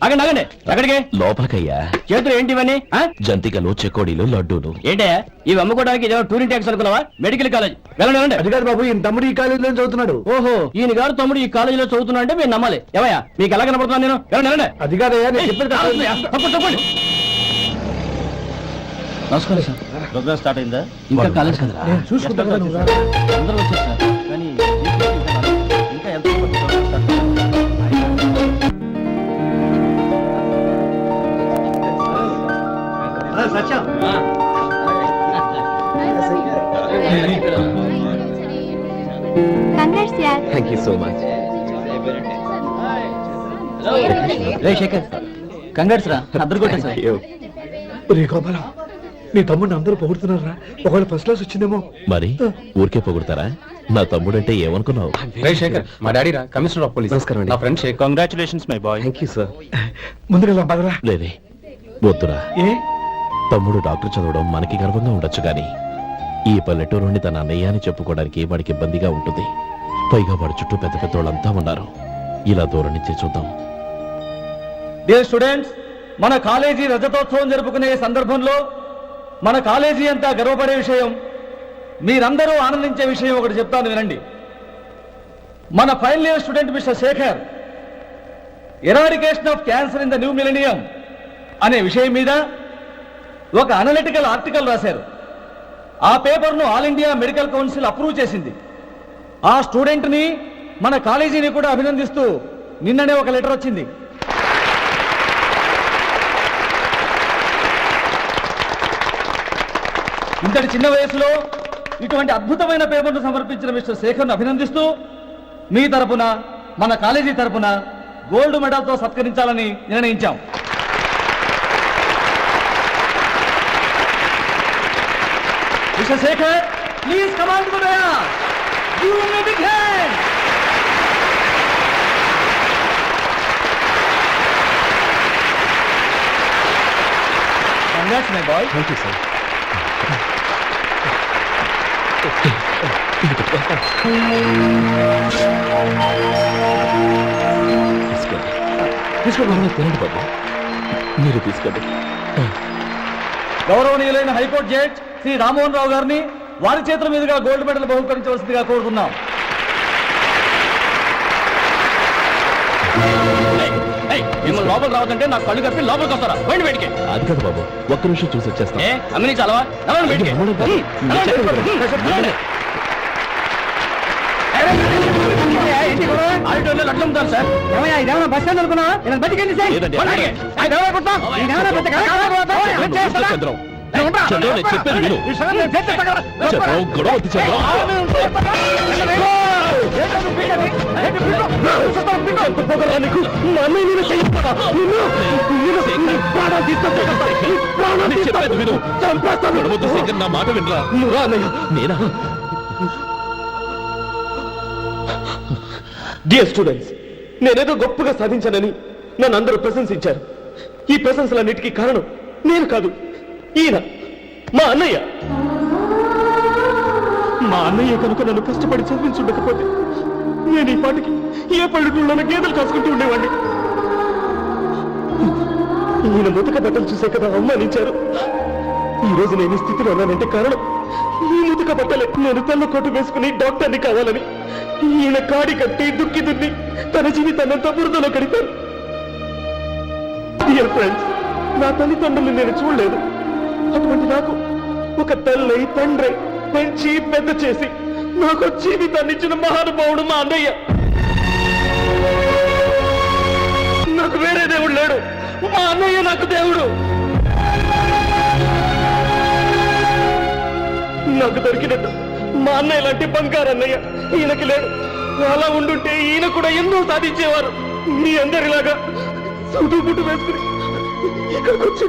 ఆగండి ఆగండి, ఎక్కడికి? లోపలికయ్యా. చేతులు ఏంటి ఇవన్నీ? జంతికలు, చెకోడీలు, లడ్డూలు. ఏంటే ఇవి అమ్ముకోవడానికి ఇదేమో టూరింగ్ ట్యాక్స్ అనుకున్నావా? మెడికల్ కాలేజ్ వెళ్ళండి. అది కాదు బాబు, ఈయన తమ్ముడు ఈ కాలేజీలో చదువుతున్నాడు. ఓహో, ఈయన గారు తమ్ముడు ఈ కాలేజీలో చదువుతున్నా అంటే మీరు నమ్మాలి. ఏవయ్యా మీకు ఎలా కనపడుతున్నాను నేను? వెళ్ళండి. అది కాదయ్యా, నేను చెప్పేది కాదు. తప్పండి. నమస్కారం సార్. ప్రోగ్రామ్ స్టార్ట్ అయిందా? ఇంకా కాలేజ్ కదా, చూసుకుంటా. అందరూ వచ్చారు సార్, కానీ ఇంకా ఎంత సత్యం థ్యాంక్ యూ సో మచ్. రే శేఖర్, కంగ్రాట్స్ రా, అద్దరు కొట్టా సార్. రే గోపాలం, నీ తమ్ముడిని అందరూ పొగుడుతున్నారా? ఒకవేళ ఫస్ట్ క్లాస్ వచ్చిందేమో. మరి ఊరికే పొగుడతారా? నా తమ్ముడంటే ఏమనుకున్నావు? శేఖర్, మా డాడీ రా, కమిషనర్ ఆఫ్ పోలీస్. నమస్కారం అండి. నా friend Shekhar. Congratulations my boy. Thank you sir. ముందుగా బదరా. లేదే, వద్దురా. ఏ తమ్ముడు డాక్టర్ చదవడం మనకి గర్వంగా ఉండొచ్చు కానీ ఈ పల్లెటూరు నుండి తన అన్నయ్య అని చెప్పుకోవడానికి వాడికి ఇబ్బందిగా ఉంటుంది. పైగా వాడి చుట్టూ పెద్ద పెద్ద వాళ్ళంతా ఉన్నారు. ఇలా దూరం నుంచి చూద్దాం. డియర్ స్టూడెంట్స్, మన కాలేజీ రజతోత్సవం జరుపుకునే సందర్భంలో మన కాలేజీ అంతా గర్వపడే విషయం, మీరందరూ ఆనందించే విషయం ఒకటి చెప్తాను వినండి. మన final year student mister Shekhar eradication of cancer in the new millennium అనే విషయం మీద ఒక అనలిటికల్ ఆర్టికల్ రాశారు. ఆ పేపర్ను all India medical council approve చేసింది. ఆ స్టూడెంట్ని, మన కాలేజీని కూడా అభినందిస్తూ నిన్ననే ఒక లెటర్ వచ్చింది. ఇంతటి చిన్న వయసులో ఇటువంటి అద్భుతమైన పేపర్ను సమర్పించిన మిస్టర్ శేఖర్ను అభినందిస్తూ మీ తరపున, మన కాలేజీ తరపున గోల్డ్ మెడల్తో సత్కరించాలని నిర్ణయించాం. Mister Shekhar, please come on to the dais. Give him a big hand. Congrats my boy. Thank you sir. తీసుకోండి తినండి బాబు, మీరు తీసుకోండి. గౌరవనీయులైన హైకోర్టు జడ్జ్ శ్రీ రామ్మోహన్ రావు గారిని వారి చేతుల మీదుగా గోల్డ్ మెడల్ బహుకరించవలసిందిగా కోరుతున్నాం. మిమ్మల్ని లోపల రావద్దంటే నాకు కళ్ళు కప్పి లోపలికి వస్తారా? పోయింది బయటికి. అది కాదు బాబు, ఒక్క నిమిషం చూసి వచ్చేస్తాం. అమ్మిని చాలవా? బయటికి ఆడిటోర్లో లట్లు అమ్ముతారు సార్. ఇదేమన్నా బస్ స్టాండ్ అనుకున్నా? బతికండి సార్. చెప్పేది విను. చంద్రం, గొడవ వద్దు చంద్రం. నా మాట వినరా? నేనా? డియర్ స్టూడెంట్స్, నేనేదో గొప్పగా సాధించానని నన్ను అందరూ ప్రశంసించారు. ఈ ప్రశంసలన్నిటికీ కారణం నేను కాదు, ఈయన మా అన్నయ్య. మా అన్నయ్య కనుక నన్ను కష్టపడి చదివించుండకపోతే నేను ఈ పాటికి ఏ పల్లెటూళ్ళలో గేదెలు కాసుకుంటూ ఉండేవాడిని. ఈయన ముతక బట్టలు చూసే కదా అవమానించారు. ఈ రోజు నేను ఈ స్థితిలో ఉన్నానంటే కారణం ఈ ముతక బట్టలే. నేను తెల్ల కోటు వేసుకుని డాక్టర్ని కావాలని ఈయన కాడి కట్టి దుక్కి దున్ని తన జీవితాన్నంతా బురదలో గడిపారు. డియర్ ఫ్రెండ్స్, నా తల్లిదండ్రులు నేను చూడలేదు. అటువంటి నాకు ఒక తల్లి తండ్రి పెంచి పెద్ద చేసి నాకు జీవితాన్ని ఇచ్చిన మహానుభావుడు మా అన్నయ్య. నాకు వేరే దేవుడు లేడు, మా అన్నయ్య నాకు దేవుడు. నాకు దొరికినట్టు మా అన్నయ్య లాంటి బంగారు అన్నయ్య ఈయనకి లేడు. అలా ఉండుంటే ఈయన కూడా ఎన్నో సాధించేవారు. మీ అందరిలాగా సుడుబుట్టు వేసుకుని ఇక్కడికి వచ్చి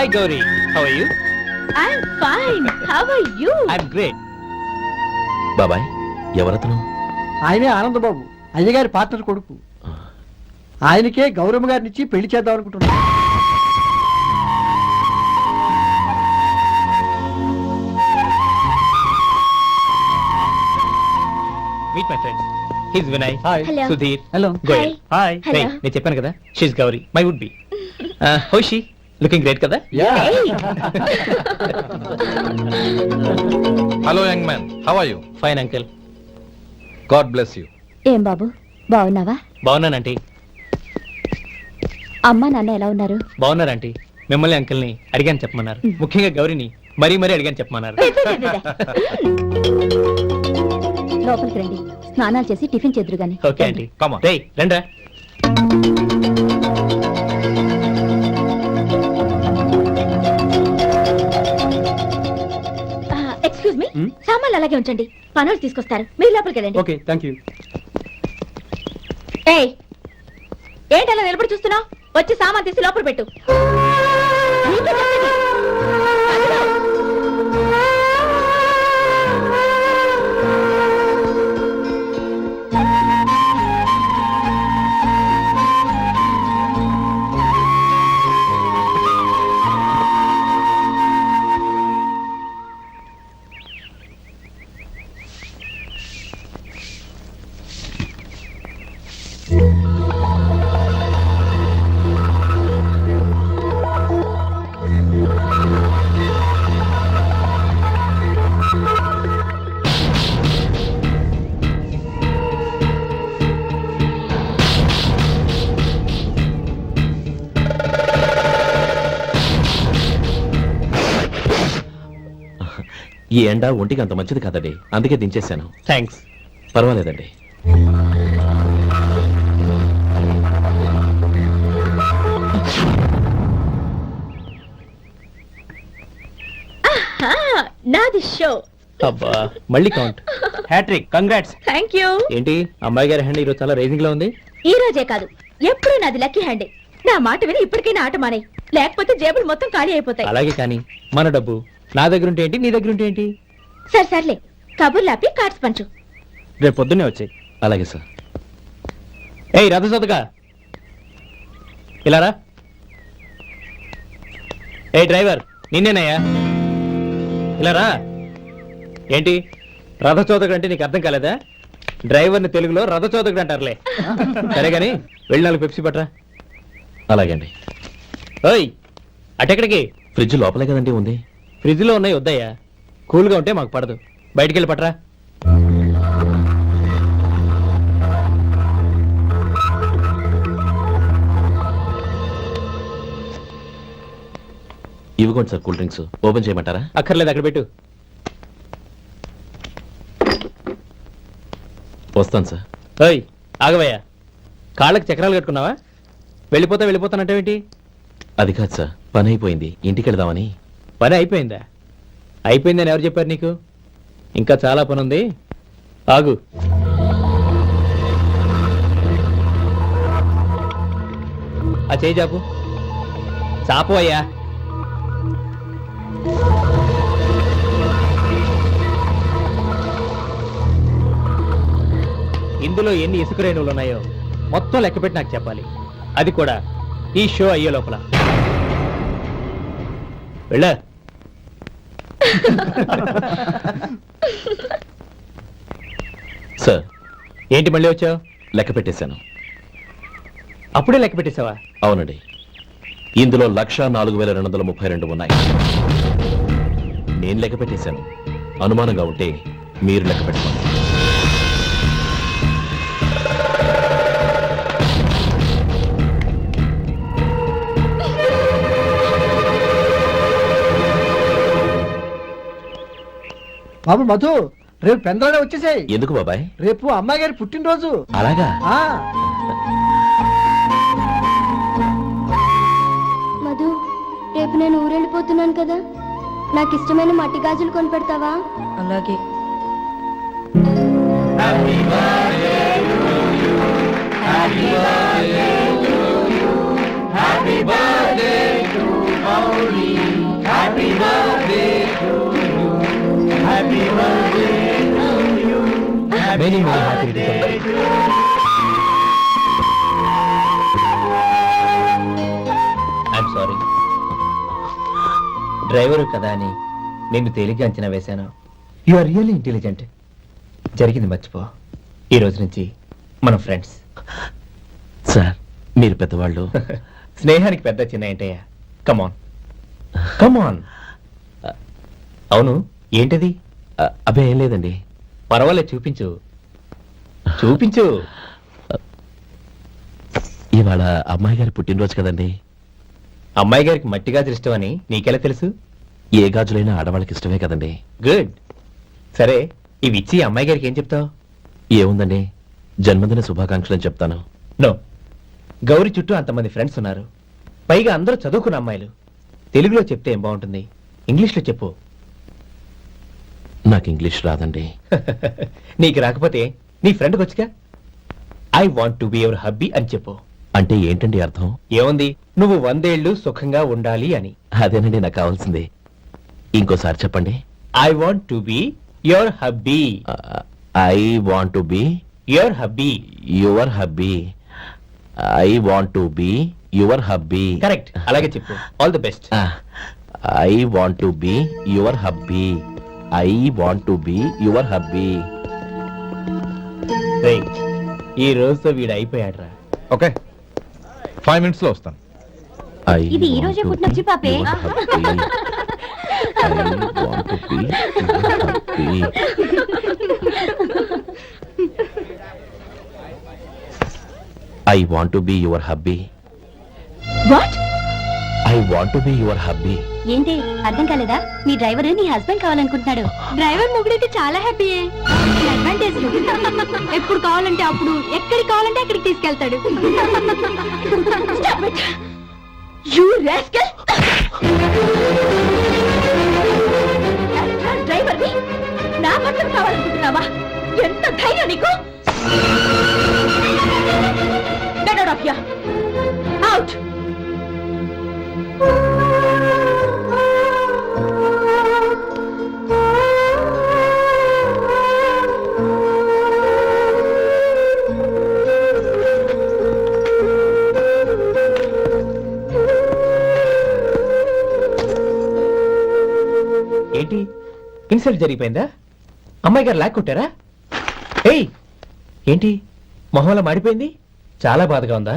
hi Gauri, how are you? I'm fine. How are you? I am great. బాబాయ్ ఎవరతను? ఆయనే ఆనందబాబు, అయ్యగారి పార్ట్నర్ కొడుకు. ఆయనకే గౌరమ్మ గారిని ఇచ్చి పెళ్లి చేద్దాం అనుకుంటున్నా. Meet my friend. His Vinay. Hello. Sudheer. Hello. Goyal. Hi. Hello. నేను చెప్పాను కదా, she's Gauri, my would be. How she? Looking great కదా? Hey. Hello young man, how are you? Fine uncle. God bless you. ఏం బాబు బాగున్నావా? బాగున్నానంటీ. అమ్మా నాన్న ఎలా ఉన్నారు? బాగున్నారంటీ. మిమ్మల్ని అంకిల్ని అడిగాను చెప్పమన్నారు. ముఖ్యంగా గౌరీని మరీ మరీ అడిగాను చెప్పమన్నారు. లోపలికి రండి, స్నానాలు చేసి టిఫిన్ చేదురు గాని. Okay aunty. Come on. రేయ్ రండ్రా. ఎక్స్క్యూజ్ మీ, సామాన్లు అలాగే ఉంచండి, పనులు తీసుకొస్తారు, మీరు లోపలికి వెళ్ళండి. Okay, thank you. ఏయ్, ఏంటి అలా నిలబడి చూస్తున్నావు? వచ్చి సామాన్ తీసి లోపల పెట్టు. నీకే చెప్పేది. అదిగో. ఈ ఎండ ఒంటికి అంత మంచిది కాదండి, అందుకే దించేశాను. థ్యాంక్స్. పర్వాలేదండి. నాది షో. అబ్బా మళ్ళీ count. Hat-trick, congrats. Thank you. ఏంటి అమ్మాయి గారి హ్యాండ్ ఈరోజు చాలా రేసింగ్ లో ఉంది. ఈ రోజే కాదు, ఎప్పుడు నాది లక్కీ హ్యాండే. నా మాట విని ఇప్పటికైనా ఆట మానే, లేకపోతే జేబులు మొత్తం ఖాళీ అయిపోతాయి. అలాగే కానీ మన డబ్బు నా దగ్గర ఉంటే ఏంటి, నీ దగ్గర ఉంటే ఏంటి? సరే సర్లే, కబుర్లు ఆపి కార్డ్స్ పంచు. రేపు పొద్దున్నే వచ్చాయి. అలాగే సార్. ఏయ్ రథ సోదగా, ఇలా రా. ఏ డ్రైవర్, నిన్నేనయ్యా, ఇలా రా. ఏంటి రథచోదకుడు అంటే నీకు అర్థం కాలేదా? డ్రైవర్ని తెలుగులో రథచోదకుడు అంటారులే. సరే గాని వెళ్ళి 4 పెప్సీ పట్రా. అలాగే అండి. ఓయ్ అటెక్కడికి? ఫ్రిడ్జ్ లోపలే కదండి ఉంది. ఫ్రిడ్జ్ లో ఉన్నాయి వద్దయ్యా, కూల్గా ఉంటే మాకు పడదు. బయటికి వెళ్ళి పట్రా. ఇవ్వకోండి సార్, కూల్ డ్రింక్స్ ఓపెన్ చేయమంటారా? అక్కర్లేదు, అక్కడ పెట్టు. వస్తాను సార్. ఓయ్ ఆగవయ్యా, కాళ్ళకి చక్రాలు కట్టుకున్నావా? వెళ్ళిపోతానంటావేంటి? అది కాదు సార్, పని అయిపోయింది, ఇంటికి వెళదామని. పని అయిపోయిందా? అయిపోయిందని ఎవరు చెప్పారు నీకు? ఇంకా చాలా పని ఉంది, ఆగు. ఆ చేయి చాపు. చాపు అయ్యా. ఇందులో ఎన్ని ఇసుక రేణువులు ఉన్నాయో మొత్తం లెక్కపెట్టి నాకు చెప్పాలి, అది కూడా ఈ షో అయ్యే లోపల. వెళ్ళా. సార్ ఏంటి మళ్ళీ వచ్చావు? లెక్క పెట్టేశాను. అప్పుడే లెక్క పెట్టేశావా? అవునండి, ఇందులో 1,04,232 ఉన్నాయి. నేను లెక్క పెట్టేశాను. అనుమానంగా ఉంటే మీరు లెక్క పెట్టుకోండి. బాబు మధు, రేపు పెందలాడే వచ్చేసాయి. ఎందుకు బాబాయ్? రేపు అమ్మాయి గారి పుట్టినరోజు. అలాగా? మధు, రేపు నేను ఊరెళ్ళిపోతున్నాను కదా, నాకు ఇష్టమైన మట్టి గాజులు కొనిపెడతావా? అలాగే. Happy birthday to Maureen. Many happy returns. I'm sorry. Driver కదా అని నిన్ను తేలిగ్గా అంచనా వేశాను. You are really intelligent. జరిగింది మర్చిపో. ఈ రోజు నుంచి మనం ఫ్రెండ్స్. సార్ మీరు పెద్దవాళ్ళు. స్నేహానికి పెద్ద చిన్న ఏంటయ్యా? కమాన్ కమాన్. అవును, ఏంటది? అబ్బే ఏం లేదండి. పర్వాలేదు, చూపించు చూపించు. ఇవాళ అమ్మాయి గారి పుట్టినరోజు కదండి. అమ్మాయి గారికి మట్టి గాజులు ఇష్టమని నీకెలా తెలుసు? ఏ గాజులైనా ఆడవాళ్ళకి ఇష్టమే కదండి. గుడ్. సరే, ఇవి ఇచ్చి అమ్మాయి గారికి ఏం చెప్తావు? ఏముందండి, జన్మదిన శుభాకాంక్షలు అని చెప్తాను. నో, గౌరీ చుట్టూ అంతమంది ఫ్రెండ్స్ ఉన్నారు. పైగా అందరూ చదువుకున్న అమ్మాయిలు. తెలుగులో చెప్తే ఏం బాగుంటుంది? ఇంగ్లీష్లో చెప్పు. నాకు ఇంగ్లీష్ రాదండి. నీకు రాకపోతే నీ ఫ్రెండ్కి వచ్చిగా I want to be your hubby అని చెప్పు. అంటే ఏంటండి అర్థం? ఏముంది, నువ్వు 100 ఏళ్ళు సుఖంగా ఉండాలి అని. అదేనండి నాకు కావాల్సింది. ఇంకోసారి చెప్పండి. I want to be your hubby. I want to be your hubby. Your hubby. I want to be your hubby. Correct, అలాగే చెప్పు. All the best. I want to be your hubby. I want to be your hubby. ఈ రోజుతో వీడు అయిపోయాడ్రా. Okay 5 minutes లో వస్తాను. ఇది ఈ రోజే పుట్టినొచ్చి పాపే. I want to be your hubby. What? I want to be your hubby. ఏంటి అర్థం కాలేదా? మీ డ్రైవర్ నీ హస్బెండ్ కావాలనుకుంటున్నాడు. డ్రైవర్ మొగుడైతే చాలా హ్యాపీయే. అడ్వాంటేజ్ ఎప్పుడు కావాలంటే అప్పుడు, ఎక్కడికి కావాలంటే అక్కడికి తీసుకెళ్తాడు. You rascal! డ్రైవర్ ని నా బట్టలు కావాలనుకుంటున్నావా? ఎంత ధైర్యం నీకు? Get out of here! Out! ఏంటి, ఇన్సల్ట్ జరిగిపోయిందా? అమ్మాయి గారు లాక్ కొట్టారా? ఏయ్, ఏంటి మొహంలో మాడిపోయింది? చాలా బాధగా ఉందా?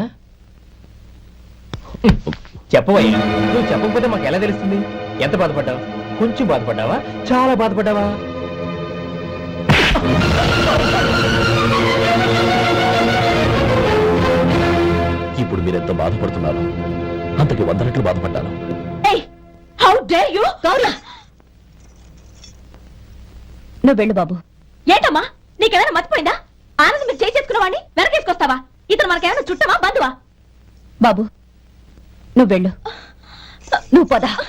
చెప్పవయ్యా. నువ్వు చెప్పకపోతే మాకు ఎలా తెలుస్తుంది? ఎంత బాధపడ్డావు? కొంచెం బాధపడ్డావా? చాలా బాధపడ్డావా? ఇప్పుడు మీరెంత బాధపడుతున్నారు, అంతకి 100 రెట్లు బాధపడ్డాను. How dare you? గౌరీ, నువ్వు వెళ్ళు బాబు. ఏంటమ్మా, నీకేమైనా మర్చిపోయిందా? ఆనందం మీరు చేసుకున్న వాడిని వెనకేసుకొస్తావా? ఇతను మనకేమైనా చుట్టమా, బంధువా? బాబు నువ్వు వెళ్ళు. నువ్వు పద.